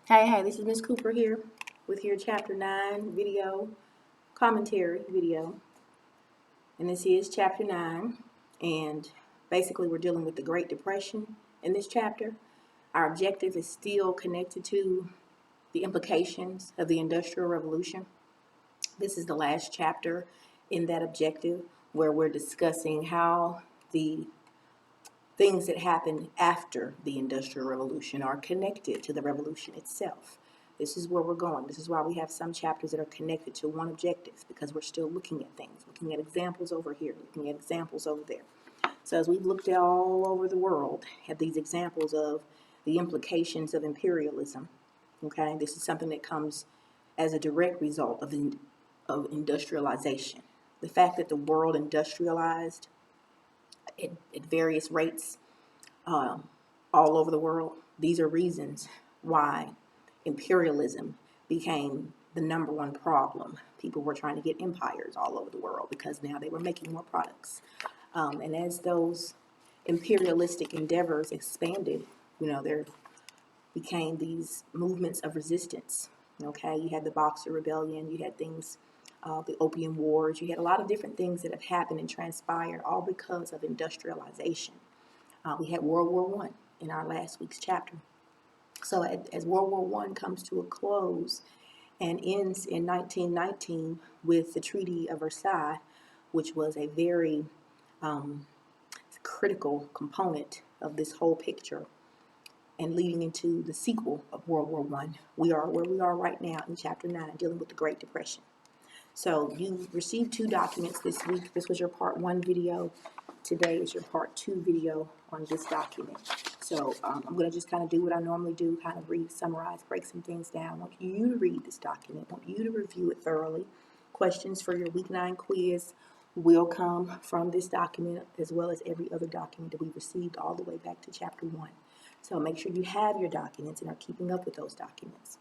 Hey, this is Miss Cooper here with your Chapter 9 video, commentary video. And this is Chapter 9. And basically, we're dealing with the Great Depression in this chapter. Our objective is still connected to the implications of the Industrial Revolution. This is the last chapter in that objective where we're discussing how the things that happened after the Industrial Revolution are connected to the revolution itself. This is where we're going. This is why we have some chapters that are connected to one objective, because we're still looking at things, looking at examples over here, looking at examples over there. So as we've looked at all over the world at these examples of the implications of imperialism, okay, this is something that comes as a direct result of industrialization. The fact that the world industrialized at various rates all over the world. These are reasons why imperialism became the number one problem. People were trying to get empires all over the world because now they were making more products. And as those imperialistic endeavors expanded, there became these movements of resistance. Okay, you had the Boxer Rebellion, you had things, the Opium Wars, you had a lot of different things that have happened and transpired all because of industrialization. We had World War I in our last week's chapter. So as World War I comes to a close and ends in 1919 with the Treaty of Versailles, which was a very critical component of this whole picture, and leading into the sequel of World War I, we are where we are right now in Chapter 9, dealing with the Great Depression. So you received 2 documents this week. This was your Part 1 video. Today is your Part 2 video on this document. So I'm going to just kind of do what I normally do, kind of read, summarize, break some things down. I want you to read this document. I want you to review it thoroughly. Questions for your Week 9 quiz will come from this document, as well as every other document that we received all the way back to Chapter 1. So make sure you have your documents and are keeping up with those documents.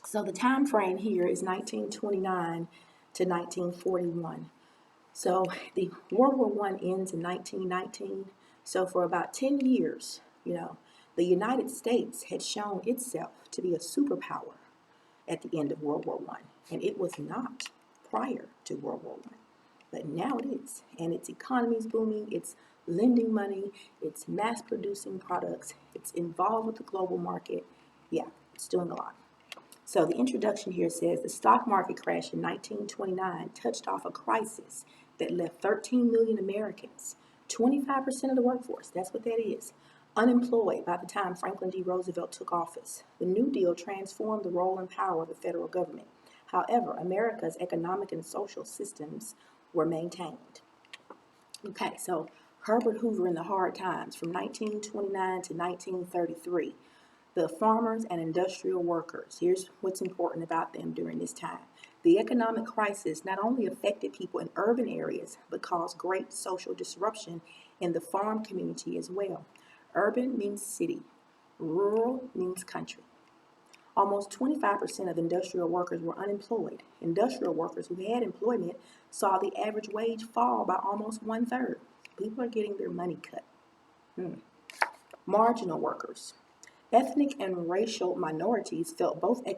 So the time frame here is 1929 to 1941. So the World War I ends in 1919. So for about 10 years, the United States had shown itself to be a superpower at the end of World War I. And it was not prior to World War I. But now it is. And its economy is booming. It's lending money. It's mass producing products. It's involved with the global market. Yeah, it's doing a lot. So the introduction here says the stock market crash in 1929 touched off a crisis that left 13 million Americans, 25% of the workforce, that's what that is, unemployed by the time Franklin D. Roosevelt took office. The New Deal transformed the role and power of the federal government. However, America's economic and social systems were maintained. Okay, so Herbert Hoover in the hard times from 1929 to 1933. The farmers and industrial workers. Here's what's important about them during this time. The economic crisis not only affected people in urban areas, but caused great social disruption in the farm community as well. Urban means city. Rural means country. Almost 25% of industrial workers were unemployed. Industrial workers who had employment saw the average wage fall by almost 1/3. People are getting their money cut. Marginal workers. Ethnic and racial minorities felt both the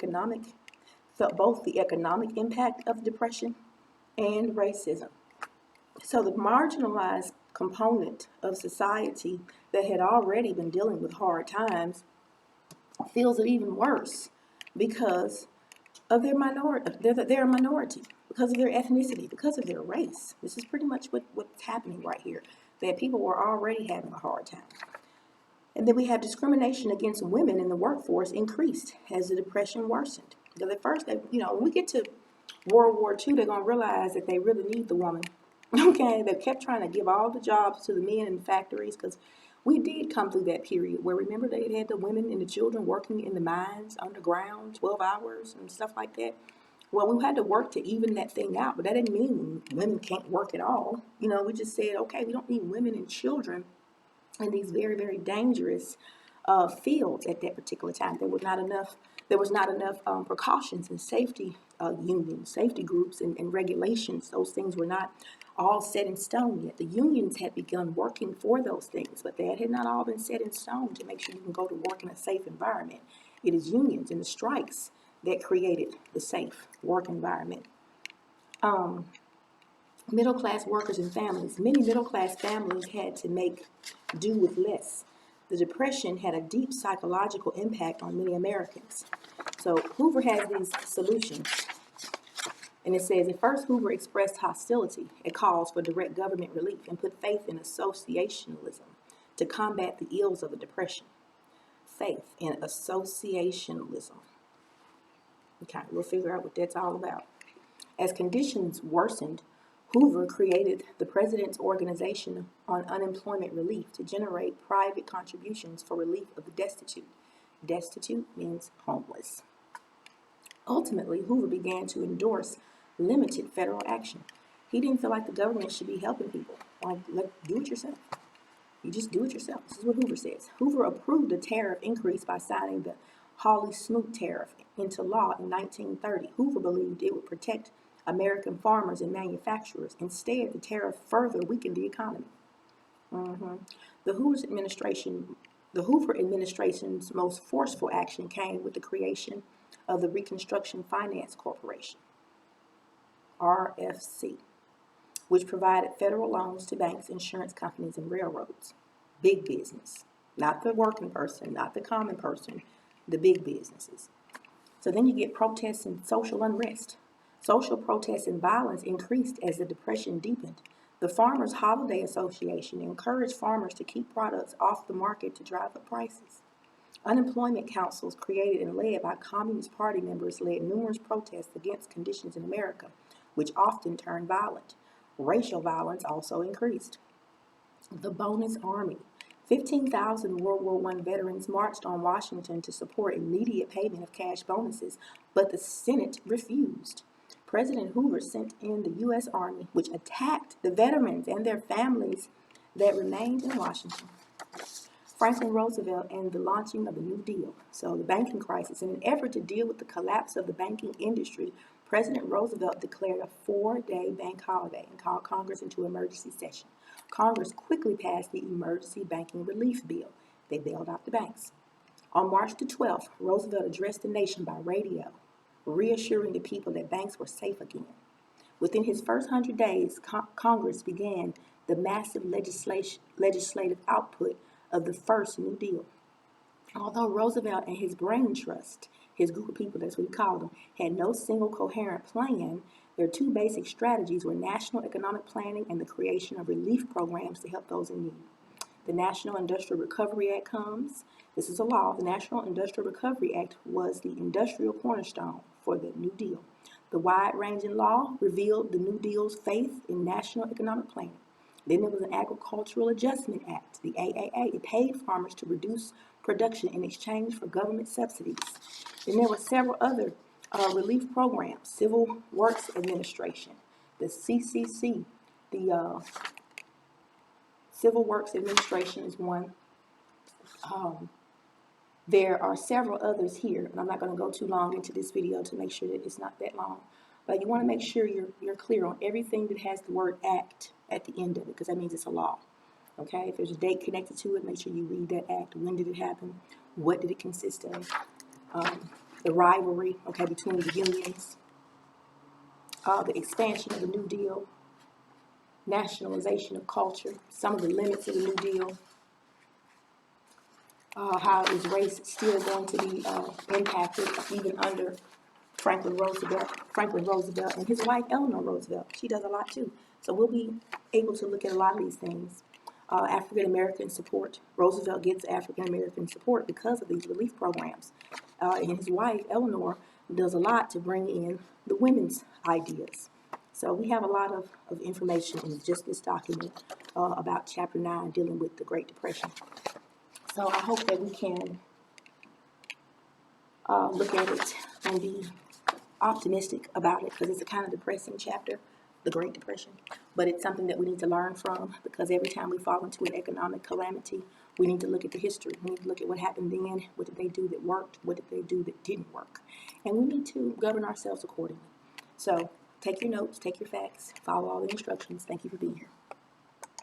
economic impact of depression and racism. So the marginalized component of society that had already been dealing with hard times feels it even worse because of their minority, they're a minority, because of their ethnicity, because of their race. This is pretty much what's happening right here, that people were already having a hard time. And then we have discrimination against women in the workforce increased as the depression worsened. Because at first, when we get to World War II, they're going to realize that they really need the woman. Okay, they kept trying to give all the jobs to the men in the factories, because we did come through that period where, remember, they had the women and the children working in the mines underground 12 hours and stuff like that. Well, we had to work to even that thing out, but that didn't mean women can't work at all. We just said, okay, we don't need women and children in these very, very dangerous fields at that particular time. There was not enough precautions and safety unions, safety groups, and regulations. Those things were not all set in stone yet. The unions had begun working for those things, but that had not all been set in stone to make sure you can go to work in a safe environment. It is unions and the strikes that created the safe work environment. Middle-class workers and families. Many middle-class families had to make do with less. The Depression had a deep psychological impact on many Americans. So Hoover has these solutions. And it says, at first, Hoover expressed hostility at calls for direct government relief and put faith in associationalism to combat the ills of the Depression. Faith in associationalism. Okay, we'll figure out what that's all about. As conditions worsened, Hoover created the President's Organization on Unemployment Relief to generate private contributions for relief of the destitute. Destitute means homeless. Ultimately, Hoover began to endorse limited federal action. He didn't feel like the government should be helping people. Like, do it yourself. You just do it yourself. This is what Hoover says. Hoover approved a tariff increase by signing the Hawley-Smoot tariff into law in 1930. Hoover believed it would protect American farmers and manufacturers. Instead, the tariff further weakened the economy. The Hoover administration's most forceful action came with the creation of the Reconstruction Finance Corporation, RFC, which provided federal loans to banks, insurance companies, and railroads. Big business, not the working person, not the common person, the big businesses. So then you get protests and social unrest. Social protests and violence increased as the Depression deepened. The Farmers Holiday Association encouraged farmers to keep products off the market to drive up prices. Unemployment councils created and led by Communist Party members led numerous protests against conditions in America, which often turned violent. Racial violence also increased. The Bonus Army. 15,000 World War I veterans marched on Washington to support immediate payment of cash bonuses, but the Senate refused. President Hoover sent in the U.S. Army, which attacked the veterans and their families that remained in Washington. Franklin Roosevelt and the launching of the New Deal. So the banking crisis. In an effort to deal with the collapse of the banking industry, President Roosevelt declared a 4-day bank holiday and called Congress into emergency session. Congress quickly passed the Emergency Banking Relief Bill. They bailed out the banks. On March the 12th, Roosevelt addressed the nation by radio, reassuring the people that banks were safe again. Within his first 100 days, Congress began the massive legislative output of the first New Deal. Although Roosevelt and his brain trust, his group of people, that's what he called them, had no single coherent plan, their two basic strategies were national economic planning and the creation of relief programs to help those in need. The National Industrial Recovery Act comes. This is a law. The National Industrial Recovery Act was the industrial cornerstone for the New Deal. The wide-ranging law revealed the New Deal's faith in national economic planning. Then there was an Agricultural Adjustment Act, the AAA. It paid farmers to reduce production in exchange for government subsidies. Then there were several other relief programs. Civil Works Administration, the CCC, the Civil Works Administration is one. There are several others here, and I'm not going to go too long into this video to make sure that it's not that long. But you want to make sure you're clear on everything that has the word act at the end of it, because that means it's a law. Okay, if there's a date connected to it, make sure you read that act. When did it happen? What did it consist of? The rivalry, okay, between the unions, the expansion of the New Deal, nationalization of culture, some of the limits of the New Deal, how is race still going to be impacted even under Franklin Roosevelt and his wife Eleanor Roosevelt. She does a lot too. So we'll be able to look at a lot of these things. African American support. Roosevelt gets African American support because of these relief programs. And his wife Eleanor does a lot to bring in the women's ideas. So we have a lot of information in just this document about Chapter 9 dealing with the Great Depression. So I hope that we can look at it and be optimistic about it, because it's a kind of depressing chapter, the Great Depression. But it's something that we need to learn from, because every time we fall into an economic calamity, we need to look at the history. We need to look at what happened then, what did they do that worked, what did they do that didn't work. And we need to govern ourselves accordingly. So take your notes, take your facts, follow all the instructions. Thank you for being here.